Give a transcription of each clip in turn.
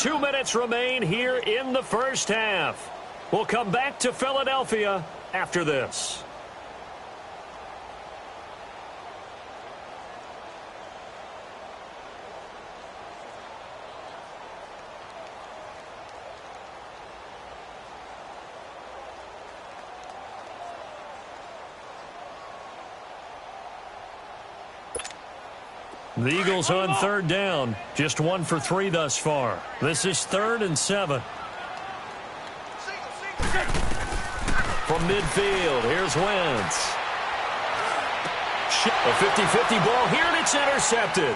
2 minutes remain here in the first half. We'll come back to Philadelphia after this. The Eagles on third down. Just 1 for 3 thus far. This is 3rd and 7. From midfield, here's Wentz. A 50-50 ball here, and it's intercepted.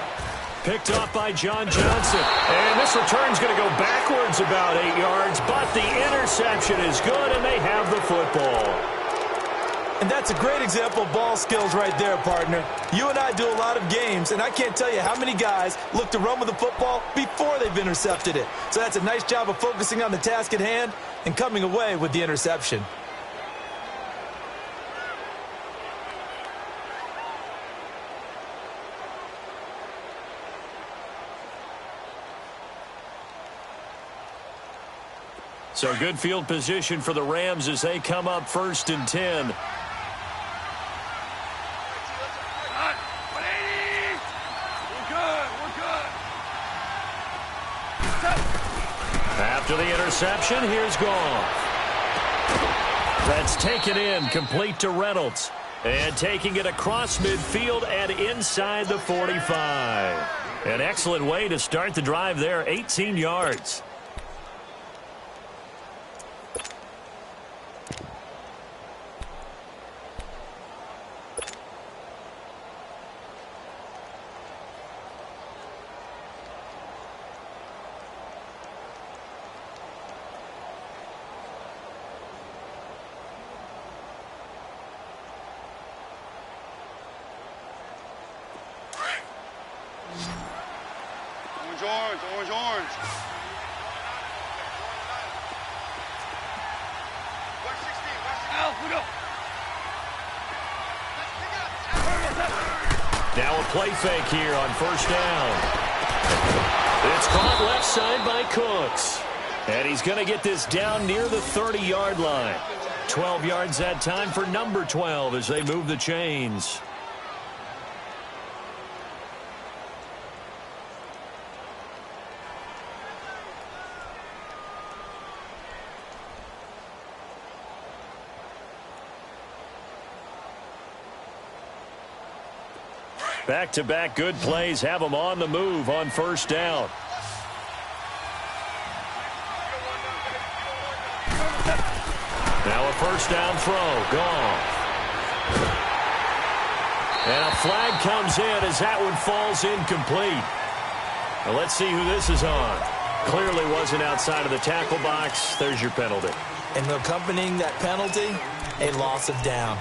Picked off by John Johnson. And this return's going to go backwards about 8 yards, but the interception is good, and they have the football. And that's a great example of ball skills right there, partner. You and I do a lot of games, and I can't tell you how many guys look to run with the football before they've intercepted it. So that's a nice job of focusing on the task at hand and coming away with the interception. So good field position for the Rams as they come up 1st and 10. After the interception, here's Goff. That's taken in, complete to Reynolds. And taking it across midfield and inside the 45. An excellent way to start the drive there, 18 yards. Orange. Now a play fake here on 1st down. It's caught left side by Cooks. And he's going to get this down near the 30-yard line. 12 yards that time for number 12 as they move the chains. Back-to-back good plays have them on the move on 1st down. Now a 1st down throw. Gone. And a flag comes in as that one falls incomplete. Now let's see who this is on. Clearly wasn't outside of the tackle box. There's your penalty. And accompanying that penalty, a loss of down.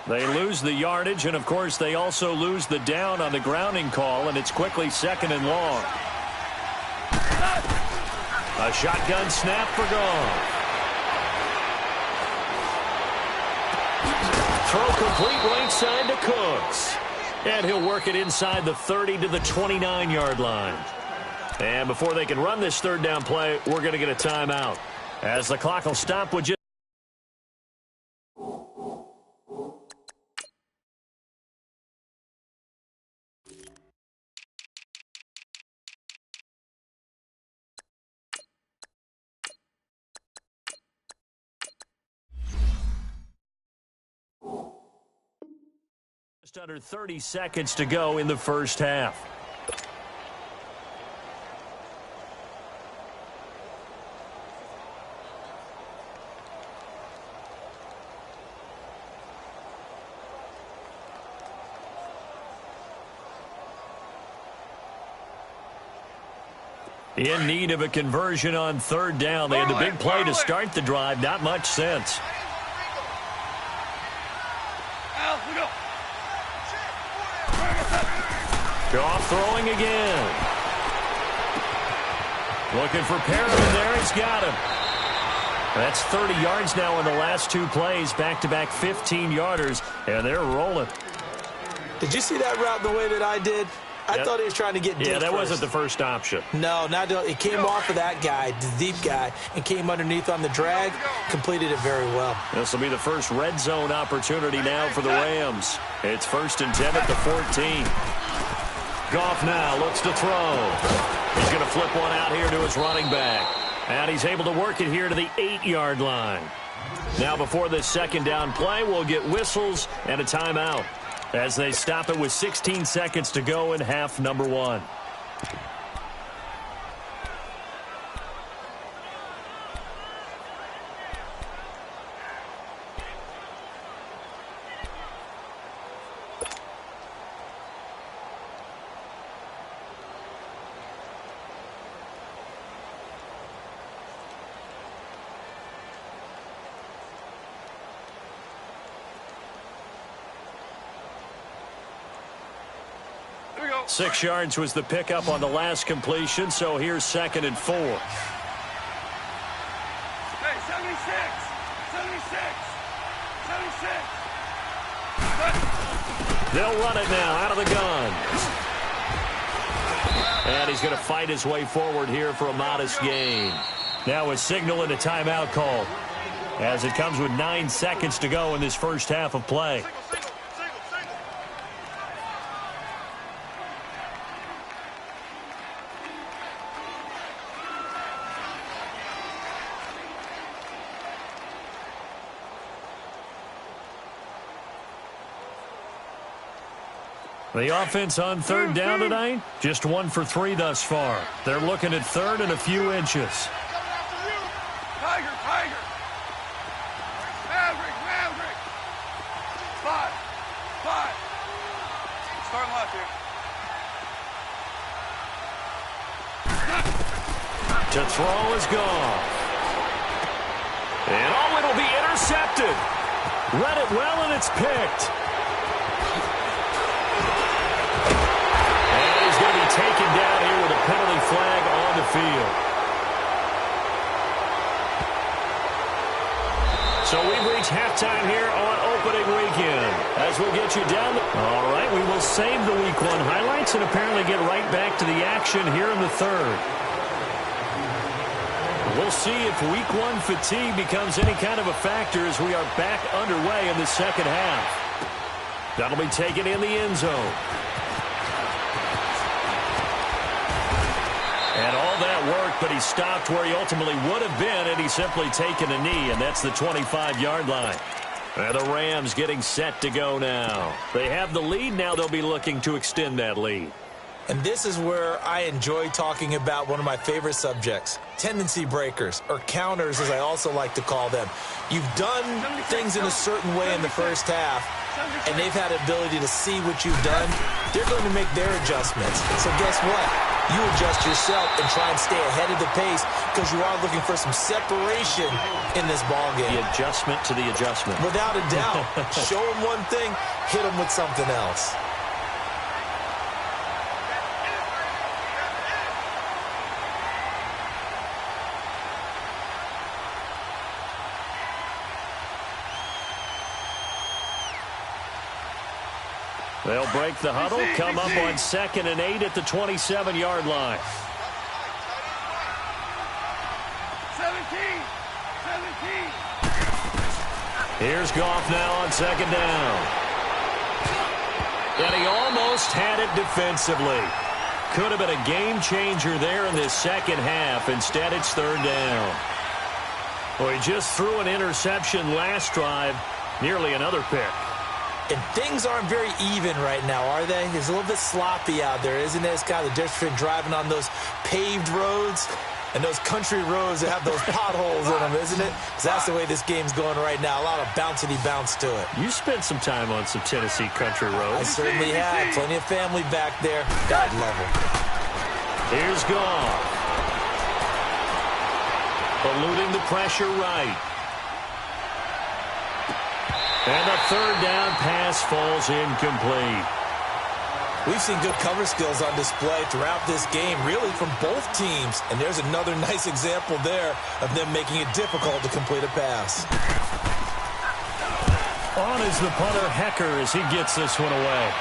They lose the yardage, and, of course, they also lose the down on the grounding call, and it's quickly 2nd and long. A shotgun snap for Goff. Throw complete right side to Cooks. And he'll work it inside the 30 to the 29-yard line. And before they can run this 3rd down play, we're going to get a timeout. As the clock will stop with just under 30 seconds to go in the first half. In need of a conversion on 3rd down. They had the big play to start the drive. Not much sense. Goff throwing again. Looking for Perriman there. He's got him. That's 30 yards now in the last two plays. Back-to-back 15-yarders, and they're rolling. Did you see that route the way that I did? I thought he was trying to get deep. Yeah, that wasn't the first option. No, it came off of that guy, the deep guy, and came underneath on the drag. Completed it very well. This will be the first red zone opportunity now for the Rams. It's 1st and 10 at the 14. Goff now looks to throw. He's going to flip one out here to his running back. And he's able to work it here to the 8-yard line. Now before this second down play, we'll get whistles and a timeout as they stop it with 16 seconds to go in half number 1. Here we go. 6 yards was the pickup on the last completion, so here's 2nd and 4. Hey, 76. 76. 76. They'll run it now out of the gun. And he's going to fight his way forward here for a modest gain. Now a signal and a timeout call as it comes with 9 seconds to go in this first half of play. The offense on 3rd down tonight, just 1 for 3 thus far. They're looking at 3rd and a few inches. Tiger, Tiger. Maverick, Maverick. 5. Start left here. To throw is gone. And it'll be intercepted. Read it well, and it's picked. Taken down here with a penalty flag on the field. So we've reached halftime here on opening weekend. As we'll get you down. All right, we will save the Week 1 highlights and apparently get right back to the action here in the 3rd. We'll see if Week 1 fatigue becomes any kind of a factor as we are back underway in the second half. That'll be taken in the end zone. And all that worked, but he stopped where he ultimately would have been, and he's simply taken a knee, and that's the 25-yard line. And the Rams getting set to go now. They have the lead. Now they'll be looking to extend that lead. And this is where I enjoy talking about one of my favorite subjects, tendency breakers, or counters, as I also like to call them. You've done things in a certain way in the first half, and they've had the ability to see what you've done. They're going to make their adjustments. So guess what? You adjust yourself and try and stay ahead of the pace because you are looking for some separation in this ballgame. The adjustment to the adjustment. Without a doubt. Show them one thing, hit them with something else. They'll break the huddle, come up on 2nd and 8 at the 27-yard line. 17. Here's Goff now on 2nd down. And he almost had it defensively. Could have been a game changer there in this second half. Instead, it's 3rd down. Well, he just threw an interception last drive, nearly another pick. And things aren't very even right now, are they? It's a little bit sloppy out there, isn't it? It's kind of the difference between driving on those paved roads and those country roads that have those potholes in them, isn't it? Because that's the way this game's going right now. A lot of bouncy bounce to it. You spent some time on some Tennessee country roads. I certainly have. Plenty of family back there. God love them. Here's Goff. Eluding the pressure right. And the 3rd down pass falls incomplete. We've seen good cover skills on display throughout this game, really from both teams. And there's another nice example there of them making it difficult to complete a pass. On is the punter, Hecker, as he gets this one away.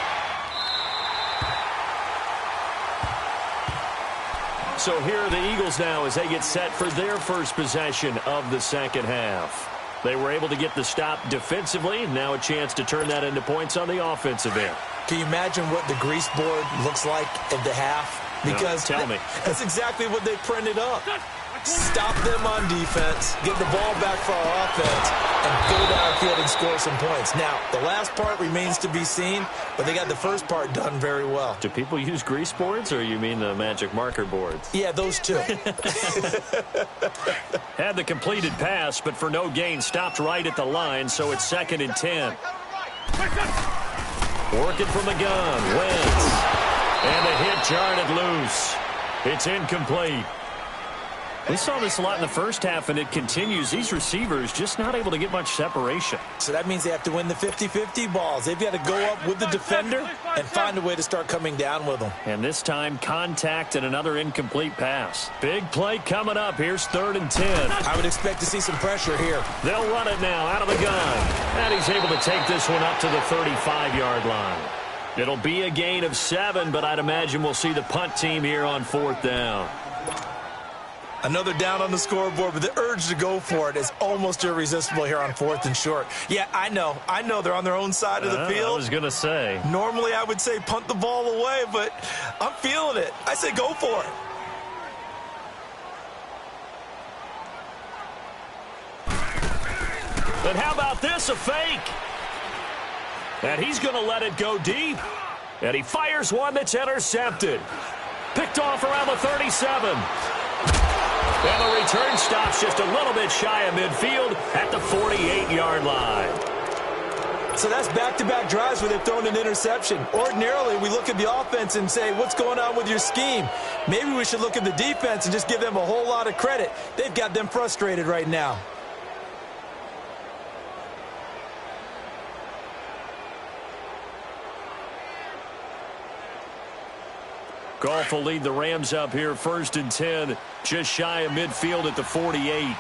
So here are the Eagles now as they get set for their first possession of the second half. They were able to get the stop defensively, and now a chance to turn that into points on the offensive end. Can you imagine what the grease board looks like at the half? Because tell me. That's exactly what they printed up. Stop them on defense, get the ball back for our offense, and go downfield and score some points. Now, the last part remains to be seen, but they got the first part done very well. Do people use grease boards, or you mean the magic marker boards? Yeah, those two. Had the completed pass, but for no gain, stopped right at the line, so it's 2nd and 10. Working from the gun, Wentz. And the hit jarred it loose. It's incomplete. We saw this a lot in the first half, and it continues. These receivers just not able to get much separation. So that means they have to win the 50-50 balls. They've got to go up with the defender and find a way to start coming down with them. And this time, contact and another incomplete pass. Big play coming up. Here's 3rd and 10. I would expect to see some pressure here. They'll run it now out of the gun. And he's able to take this one up to the 35-yard line. It'll be a gain of 7, but I'd imagine we'll see the punt team here on 4th down. Another down on the scoreboard, but the urge to go for it is almost irresistible here on 4th and short. Yeah, I know they're on their own side of the field. I was going to say. Normally I would say punt the ball away, but I'm feeling it. I say go for it. But how about this, a fake? And he's going to let it go deep. And he fires one that's intercepted. Picked off around the 37. And the return stops just a little bit shy of midfield at the 48-yard line. So that's back-to-back drives where they've thrown an interception. Ordinarily, we look at the offense and say, what's going on with your scheme? Maybe we should look at the defense and just give them a whole lot of credit. They've got them frustrated right now. Goff will lead the Rams up here, 1st and 10, just shy of midfield at the 48.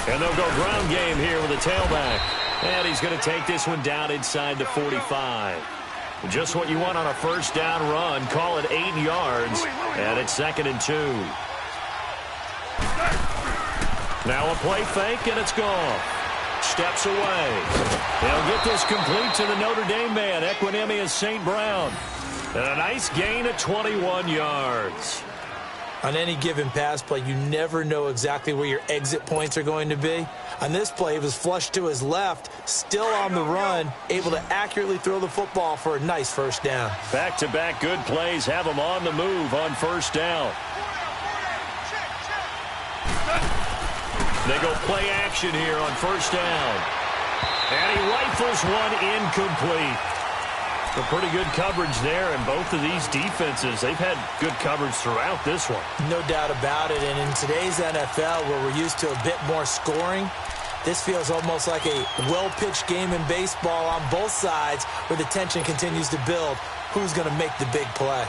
And they'll go ground game here with a tailback. And he's going to take this one down inside the 45. Just what you want on a first down run. Call it 8 yards. And it's 2nd and 2. Now a play fake, and it's gone. Steps away. They'll get this complete to the Notre Dame man, Equinemius St. Brown. And a nice gain of 21 yards. On any given pass play, you never know exactly where your exit points are going to be. On this play, it was flushed to his left, still on the run, able to accurately throw the football for a nice first down. Back-to-back good plays have him on the move on first down. They go play action here on first down. And he rifles one incomplete. A pretty good coverage there, and both of these defenses, they've had good coverage throughout this one. No doubt about it, and in today's NFL, where we're used to a bit more scoring, this feels almost like a well-pitched game in baseball on both sides, where the tension continues to build. Who's going to make the big play?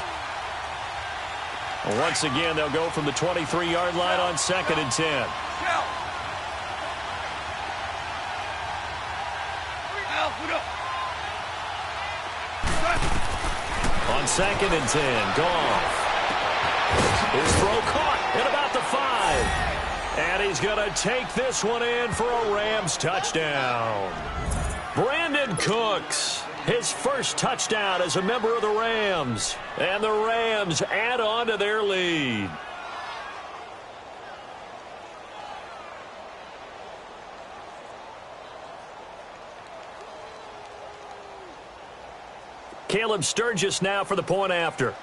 Well, once again, they'll go from the 23-yard line on 2nd and 10. On 2nd and 10, Goff. His throw caught at about the 5. And he's going to take this one in for a Rams touchdown. Brandon Cooks, his first touchdown as a member of the Rams. And the Rams add on to their lead. Caleb Sturgis now for the point after.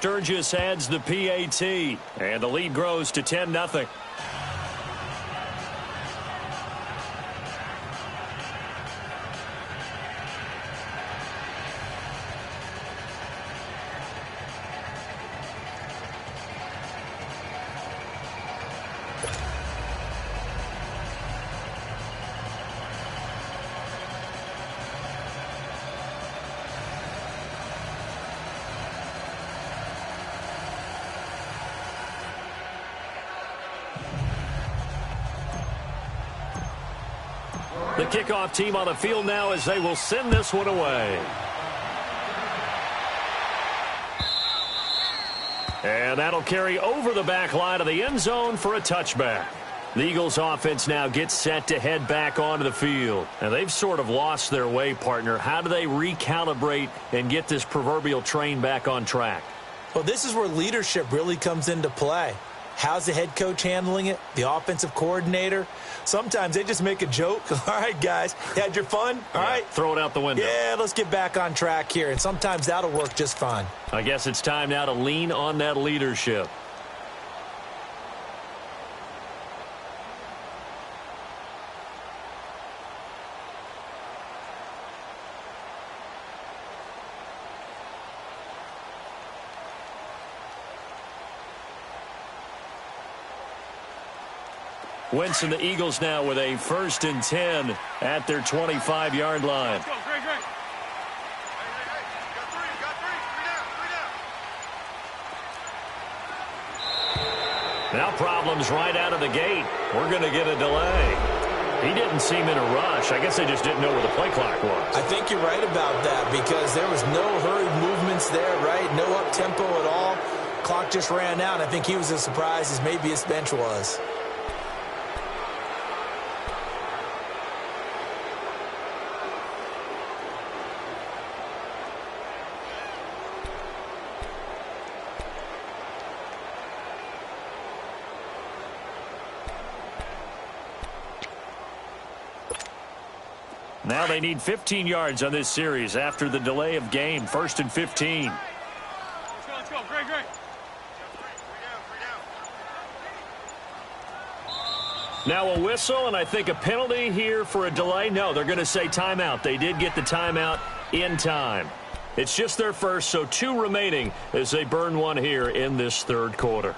Sturgis adds the PAT, and the lead grows to 10-0. The kickoff team on the field now as they will send this one away. And that'll carry over the back line of the end zone for a touchback. The Eagles offense now gets set to head back onto the field. And they've sort of lost their way, partner. How do they recalibrate and get this proverbial train back on track? Well, this is where leadership really comes into play. How's the head coach handling it? The offensive coordinator? Sometimes they just make a joke. All right, guys, you had your fun? All right. Throw it out the window. Yeah, let's get back on track here. And sometimes that'll work just fine. I guess it's time now to lean on that leadership. Wentz and the Eagles now with a 1st and 10 at their 25-yard line. Let's go, Greg. Got three. Now problems right out of the gate. We're going to get a delay. He didn't seem in a rush. I guess they just didn't know where the play clock was. I think you're right about that because there was no hurried movements there, right? No up-tempo at all. Clock just ran out. I think he was as surprised as maybe his bench was. Now they need 15 yards on this series after the delay of game. 1st and 15. Let's go, Greg. Now a whistle, and I think a penalty here for a delay. No, they're going to say timeout. They did get the timeout in time. It's just their first, so 2 remaining as they burn one here in this 3rd quarter.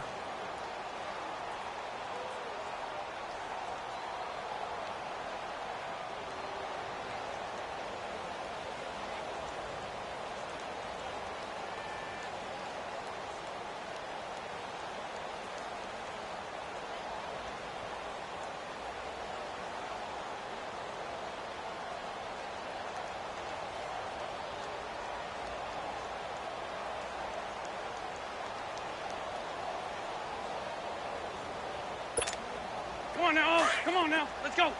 Come on now. Let's go.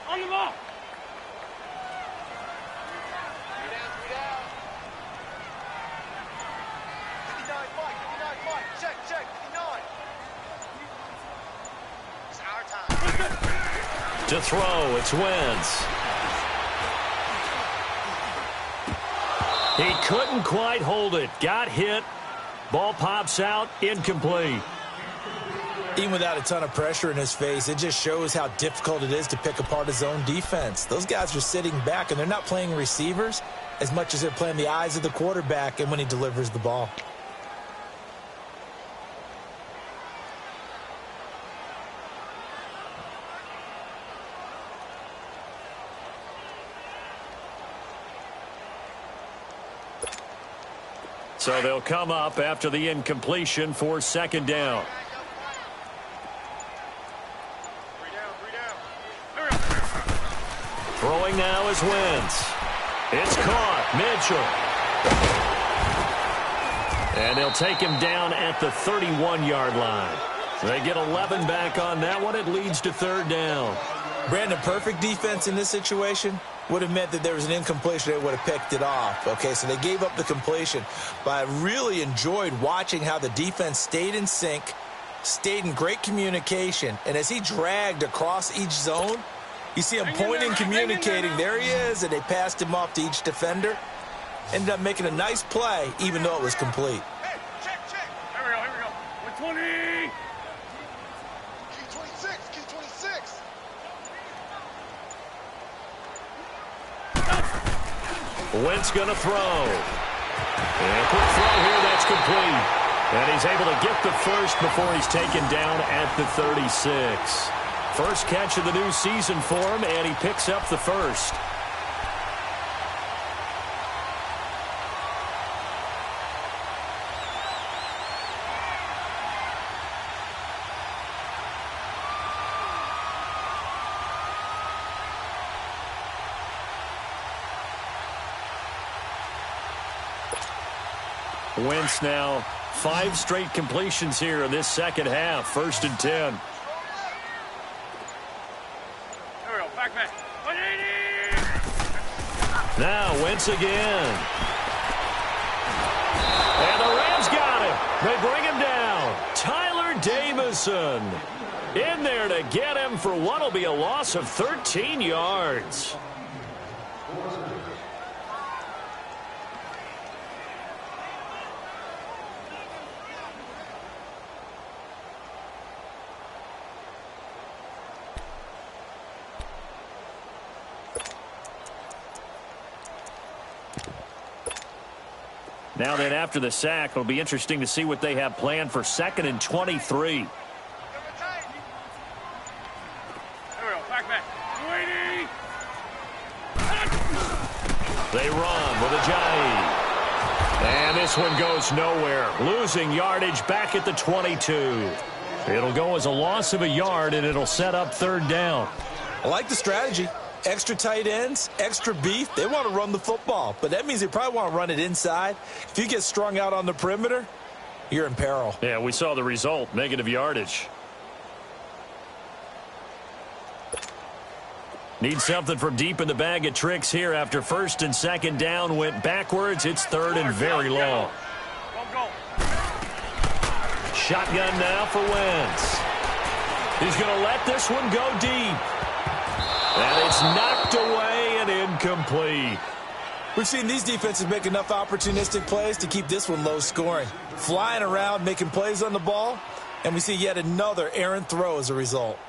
On the ball. 3 down. 59 Mike. Check. 59. It's our time. To throw, it's Wentz. He couldn't quite hold it. Got hit. Ball pops out. Incomplete. Even without a ton of pressure in his face, it just shows how difficult it is to pick apart his own defense. Those guys are sitting back, and they're not playing receivers as much as they're playing the eyes of the quarterback and when he delivers the ball. So they'll come up after the incompletion for 2nd down. 3 down. Throwing now is Wentz. It's caught. Mitchell. And they'll take him down at the 31-yard line. They get 11 back on that one. It leads to 3rd down. Brandon, perfect defense in this situation would have meant that there was an incompletion. They would have picked it off. Okay, so they gave up the completion. But I really enjoyed watching how the defense stayed in sync, stayed in great communication. And as he dragged across each zone, you see him pointing, communicating. There he is, and they passed him off to each defender. Ended up making a nice play, even though it was complete. Hey, check, check. Here we go. 120. Key 26, key 26. Wentz going to throw. And quick throw here, that's complete. And he's able to get the first before he's taken down at the 36. First catch of the new season for him, and he picks up the first. Wentz now 5 straight completions here in this second half. 1st and 10. Here we go. Back. 180. Now Wentz again. And the Rams got him. They bring him down. Tyler Davison in there to get him for what will be a loss of 13 yards. Now then, after the sack, it'll be interesting to see what they have planned for 2nd and 23. Here we go. Back. 280. They run with Ajayi. And this one goes nowhere. Losing yardage back at the 22. It'll go as a loss of a yard, and it'll set up 3rd down. I like the strategy. Extra tight ends, extra beef. They want to run the football, but that means they probably want to run it inside. If you get strung out on the perimeter, you're in peril. Yeah, we saw the result, negative yardage. Need something from deep in the bag of tricks here after 1st and 2nd down went backwards. It's 3rd and very long. Go. Shotgun now for Wentz. He's going to let this one go deep. And it's knocked away and incomplete. We've seen these defenses make enough opportunistic plays to keep this one low scoring. Flying around, making plays on the ball, and we see yet another errant throw as a result.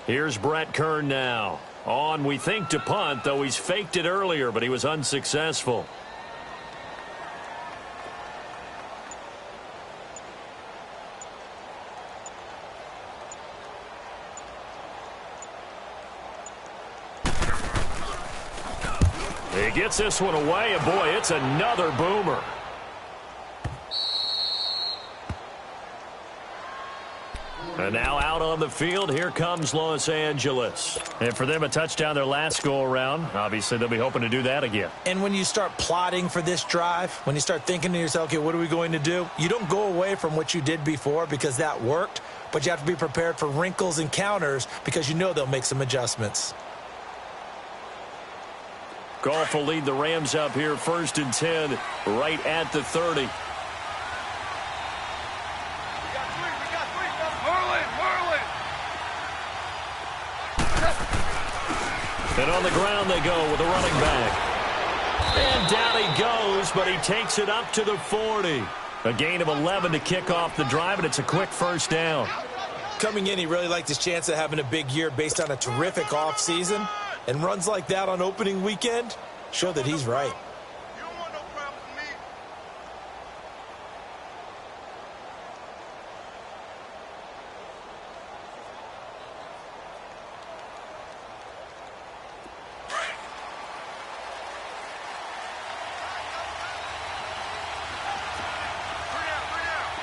Here's Brett Kern now. On, we think, to punt, though he's faked it earlier, but he was unsuccessful. He gets this one away, and boy, it's another boomer. And now out on the field, here comes Los Angeles. And for them, a touchdown their last go-around. Obviously, they'll be hoping to do that again. And when you start plotting for this drive, when you start thinking to yourself, okay, what are we going to do? You don't go away from what you did before because that worked, but you have to be prepared for wrinkles and counters because you know they'll make some adjustments. Goff will lead the Rams up here, 1st and 10, right at the 30. And on the ground they go with a running back. And down he goes, but he takes it up to the 40. A gain of 11 to kick off the drive, and it's a quick 1st down. Coming in, he really liked his chance of having a big year based on a terrific offseason. And runs like that on opening weekend show that he's right. You don't want no problems with me.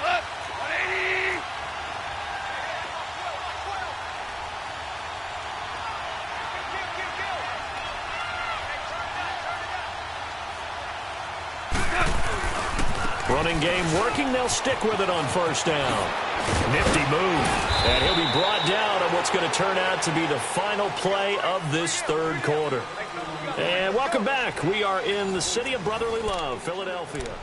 Left. 180. Running game working. They'll stick with it on first down. Nifty move. And he'll be brought down on what's going to turn out to be the final play of this third quarter. And welcome back. We are in the city of brotherly love, Philadelphia.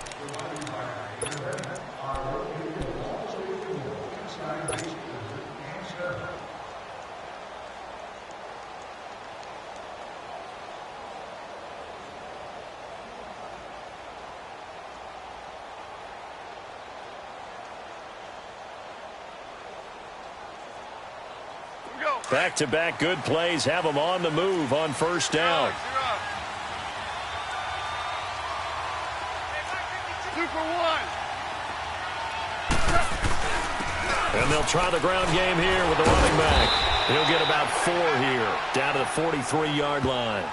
Back-to-back good plays have them on the move on first down. And they'll try the ground game here with the running back. He'll get about 4 here, down to the 43-yard line.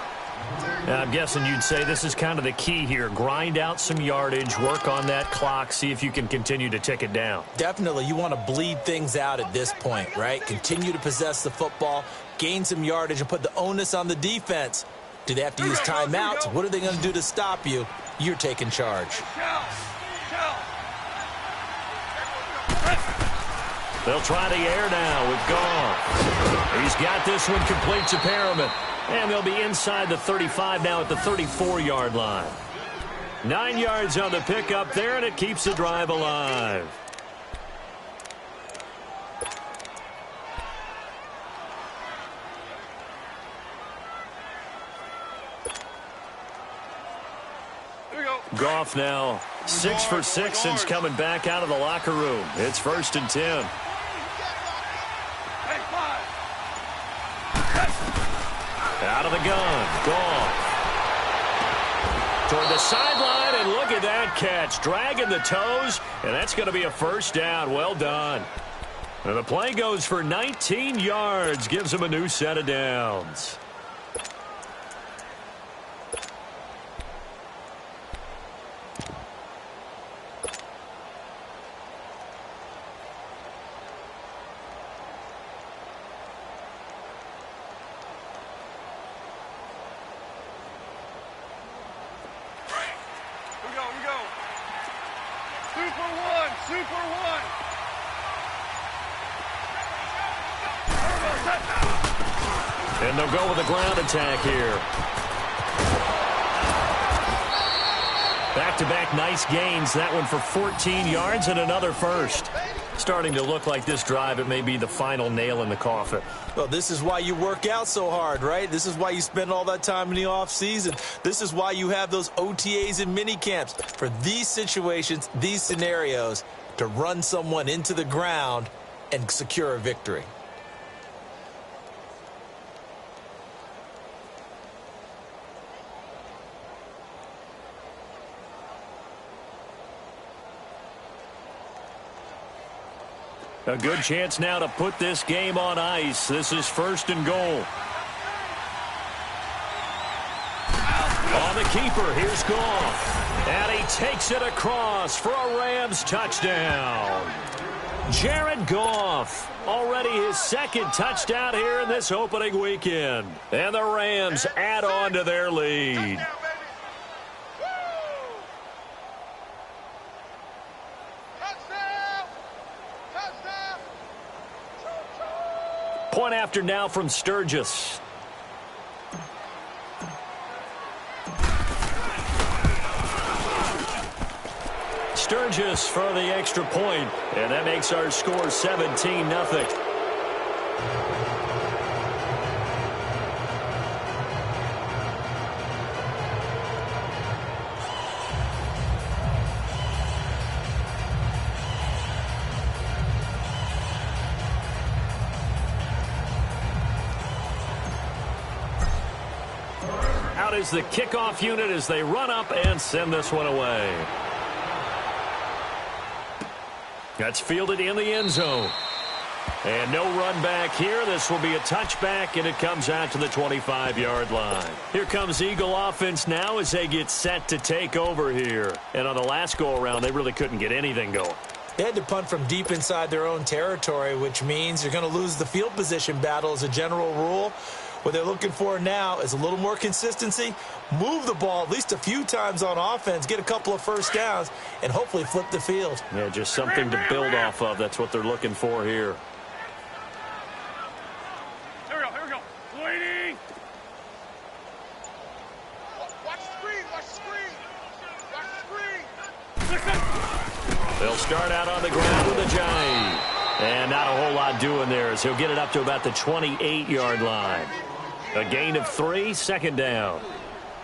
Now, I'm guessing you'd say this is kind of the key here. Grind out some yardage, work on that clock, see if you can continue to tick it down. Definitely, you want to bleed things out at this point, right? Continue to possess the football, gain some yardage, and put the onus on the defense. Do they have to use timeouts? What are they going to do to stop you? You're taking charge. They'll try the air now with Goff. He's got this one complete to Perriman. And they'll be inside the 35 now at the 34-yard line. 9 yards on the pickup there, and it keeps the drive alive. Goff now 6 for 6 since coming back out of the locker room. It's 1st and 10. Out of the gun, Goff. Toward the sideline, and look at that catch. Dragging the toes, and that's going to be a first down. Well done. And the play goes for 19 yards, gives him a new set of downs. And they'll go with a ground attack here. Back-to-back nice gains. That one for 14 yards and another first. Starting to look like this drive, it may be the final nail in the coffin. Well, this is why you work out so hard, right? This is why you spend all that time in the offseason. This is why you have those OTAs and mini camps. For these situations, these scenarios, to run someone into the ground and secure a victory. A good chance now to put this game on ice. This is 1st and goal. On the keeper, here's Goff. And he takes it across for a Rams touchdown. Jared Goff, already his 2nd touchdown here in this opening weekend. And the Rams add on to their lead. Point after now from Sturgis. Sturgis for the extra point, and that makes our score 17-0. Out is the kickoff unit as they run up and send this one away. That's fielded in the end zone. And no run back here. This will be a touchback, and it comes out to the 25-yard line. Here comes Eagle offense now as they get set to take over here. And on the last go-around, they really couldn't get anything going. They had to punt from deep inside their own territory, which means you're going to lose the field position battle as a general rule. What they're looking for now is a little more consistency, move the ball at least a few times on offense, get a couple of first downs, and hopefully flip the field. Yeah, just something to build off of. That's what they're looking for here. Here we go. Waiting. Watch the screen, watch the screen. Watch the screen. Listen. They'll start out on the ground with a giant. And not a whole lot doing there as he'll get it up to about the 28-yard line. A gain of 3, second down.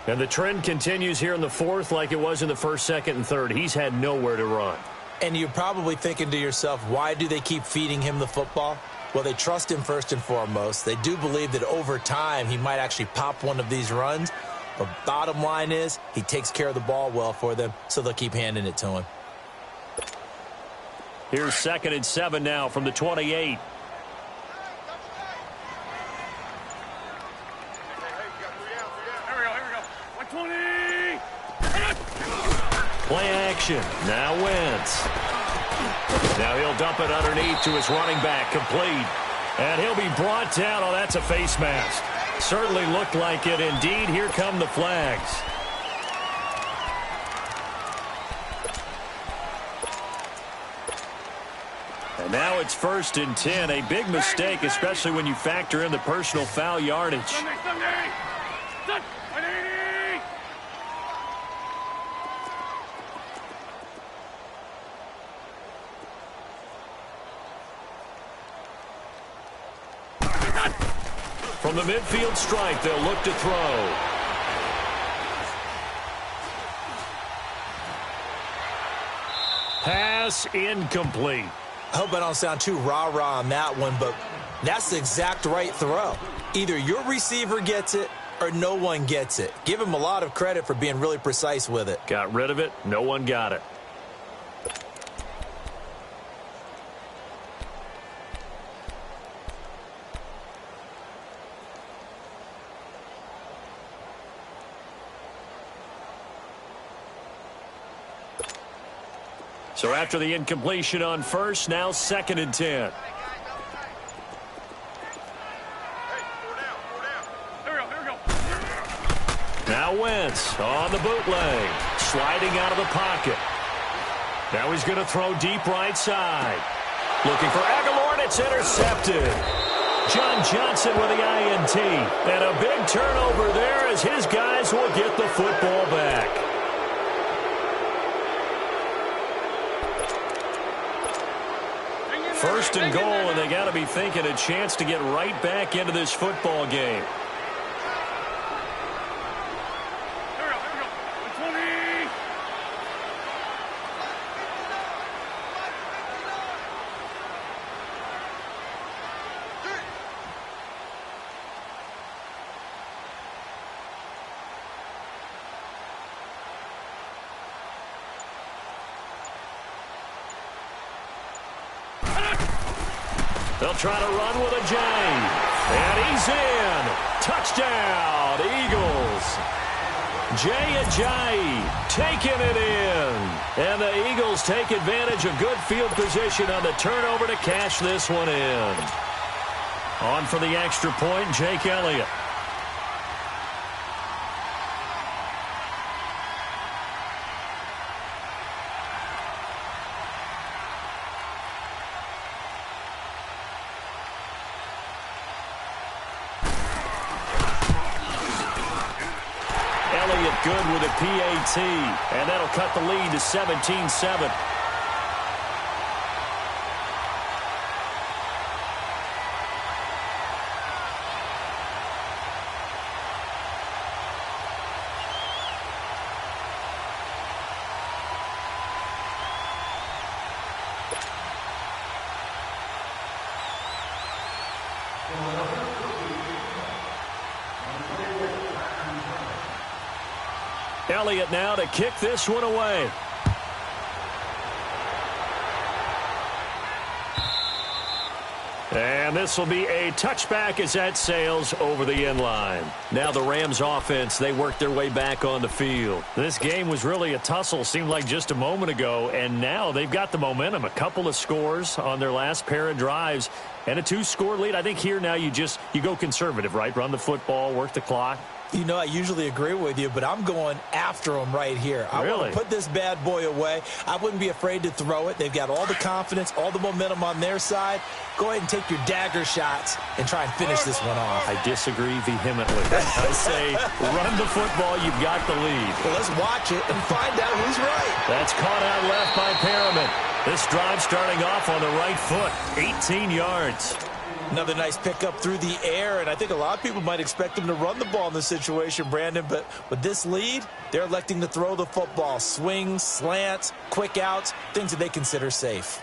And the trend continues here in the fourth like it was in the first, second, and third. He's had nowhere to run. And you're probably thinking to yourself, why do they keep feeding him the football? Well, they trust him first and foremost. They do believe that over time he might actually pop one of these runs. But bottom line is he takes care of the ball well for them, so they'll keep handing it to him. Here's 2nd and 7 now from the 28. Here we go. 120. Play action. Now Wentz. Now he'll dump it underneath to his running back, complete. And he'll be brought down. Oh, that's a face mask. Certainly looked like it. Indeed, here come the flags. And now it's 1st and 10. A big mistake, especially when you factor in the personal foul yardage. Sunday. 180. From the midfield stripe, they'll look to throw. Pass incomplete. I hope I don't sound too rah-rah on that one, but that's the exact right throw. Either your receiver gets it or no one gets it. Give him a lot of credit for being really precise with it. Got rid of it. No one got it. So after the incompletion on first, now 2nd and 10. Here we go. Now Wentz on the bootleg, sliding out of the pocket. Now he's going to throw deep right side. Looking for Aguilar, and it's intercepted. John Johnson with the INT. And a big turnover there as his guys will get the football back. First and goal, and they got to be thinking a chance to get right back into this football game. Here we go. 120. They'll try to run with a J. And he's in. Touchdown, Eagles. Jay Ajayi taking it in. And the Eagles take advantage of good field position on the turnover to cash this one in. On for the extra point, Jake Elliott. Good with a PAT, and that'll cut the lead to 17-7. Elliott now to kick this one away. And this will be a touchback as that sails over the end line. Now the Rams offense, they work their way back on the field. This game was really a tussle, seemed like just a moment ago, and now they've got the momentum. A couple of scores on their last pair of drives and a 2-score lead. I think here now you go conservative, right? Run the football, work the clock. You know, I usually agree with you, but I'm going after him right here. I want to put this bad boy away. I wouldn't be afraid to throw it. They've got all the confidence, all the momentum on their side. Go ahead and take your dagger shots and try and finish this one off. I disagree vehemently. I say run the football. You've got the lead. Well, let's watch it and find out who's right. That's caught out left by Perriman. This drive starting off on the right foot, 18 yards. Another nice pickup through the air, and I think a lot of people might expect them to run the ball in this situation, Brandon, but with this lead, they're electing to throw the football. Swings, slants, quick outs, things that they consider safe.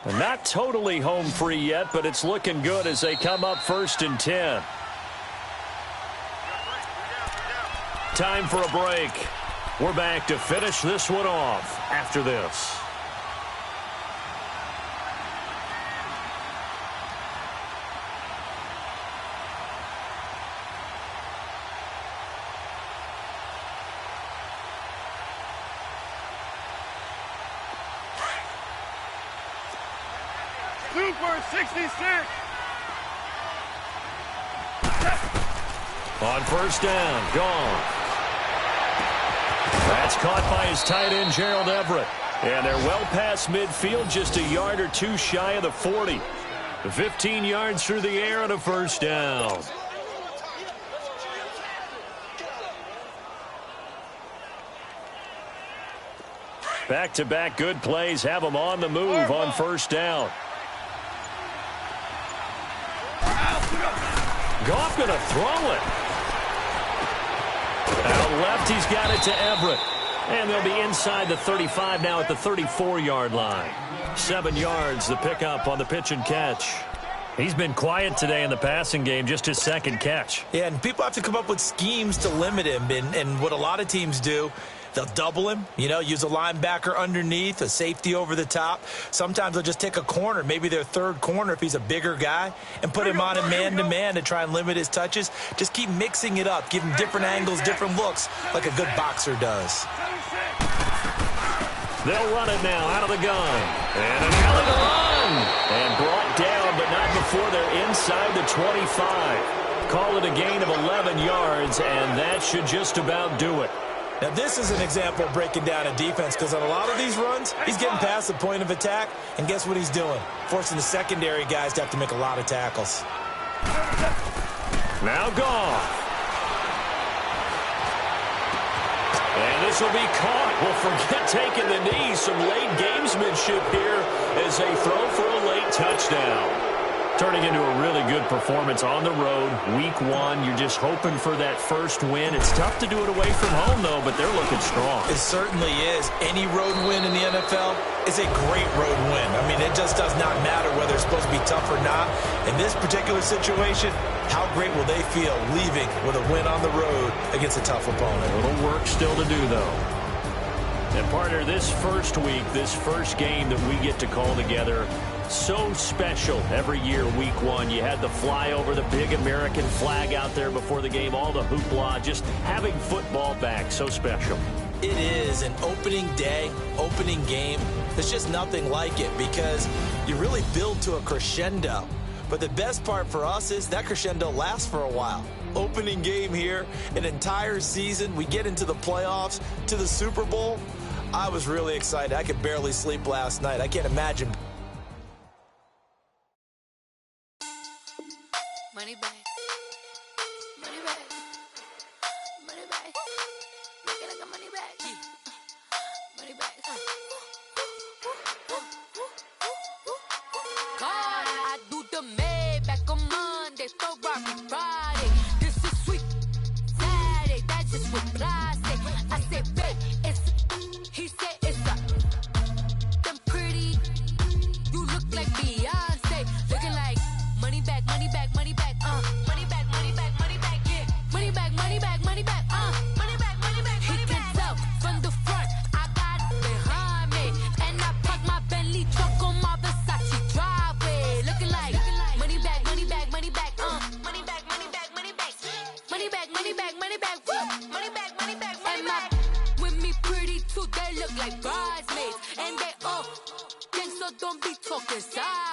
And not totally home free yet, but it's looking good as they come up 1st and 10. Time for a break. We're back to finish this one off after this. Super 66. On 1st down, gone. That's caught by his tight end, Gerald Everett. And they're well past midfield, just a yard or two shy of the 40. 15 yards through the air and a 1st down. Back-to-back good plays have them on the move on 1st down. Goff going to throw it. Out left, he's got it to Everett. And they'll be inside the 35 now at the 34-yard line. 7 yards, the pickup on the pitch and catch. He's been quiet today in the passing game, just his 2nd catch. Yeah, and people have to come up with schemes to limit him. And what a lot of teams do, they'll double him, use a linebacker underneath, a safety over the top. Sometimes they'll just take a corner, maybe their 3rd corner if he's a bigger guy, and put him on a man-to-man to try and limit his touches. Just keep mixing it up, give him different angles, different looks, like a good boxer does. They'll run it now out of the gun. And a hell of a run. And brought down, but not before they're inside the 25. Call it a gain of 11 yards, and that should just about do it. Now, this is an example of breaking down a defense because on a lot of these runs, he's getting past the point of attack, and guess what he's doing? Forcing the secondary guys to have to make a lot of tackles. Now gone. And this will be caught. Well, forget taking the knee. Some late gamesmanship here as they throw for a late touchdown. Turning into a really good performance on the road. Week 1, you're just hoping for that first win. It's tough to do it away from home, though, but they're looking strong. It certainly is. Any road win in the NFL is a great road win. I mean, it just does not matter whether it's supposed to be tough or not. In this particular situation, how great will they feel leaving with a win on the road against a tough opponent? A little work still to do, though. And, partner, this first week, this first game that we get to call together, so special every year, week 1. You had the flyover, the big American flag out there before the game, all the hoopla, just having football back, so special. It is an opening day, opening game. There's just nothing like it because you really build to a crescendo. But the best part for us is that crescendo lasts for a while. Opening game here, an entire season. We get into the playoffs, to the Super Bowl. I was really excited. I could barely sleep last night. I can't imagine. Money back. Money back. Money back. Make it like a money back. Money back. God, I do the Maybach on Monday, Ferrari Friday. This is sweet Saturday, that's just what I say. I said, babe, he said it's them pretty. You look like Beyonce, looking like money back, money back, money back, money back, money back, money back, yeah, money back, money back, money back, money back, money back. He can tell from the front, I got it behind me. back, woo. Money back, money back, money back. With me pretty too, they look like bridesmaids. And they all gang, so don't be talking sides.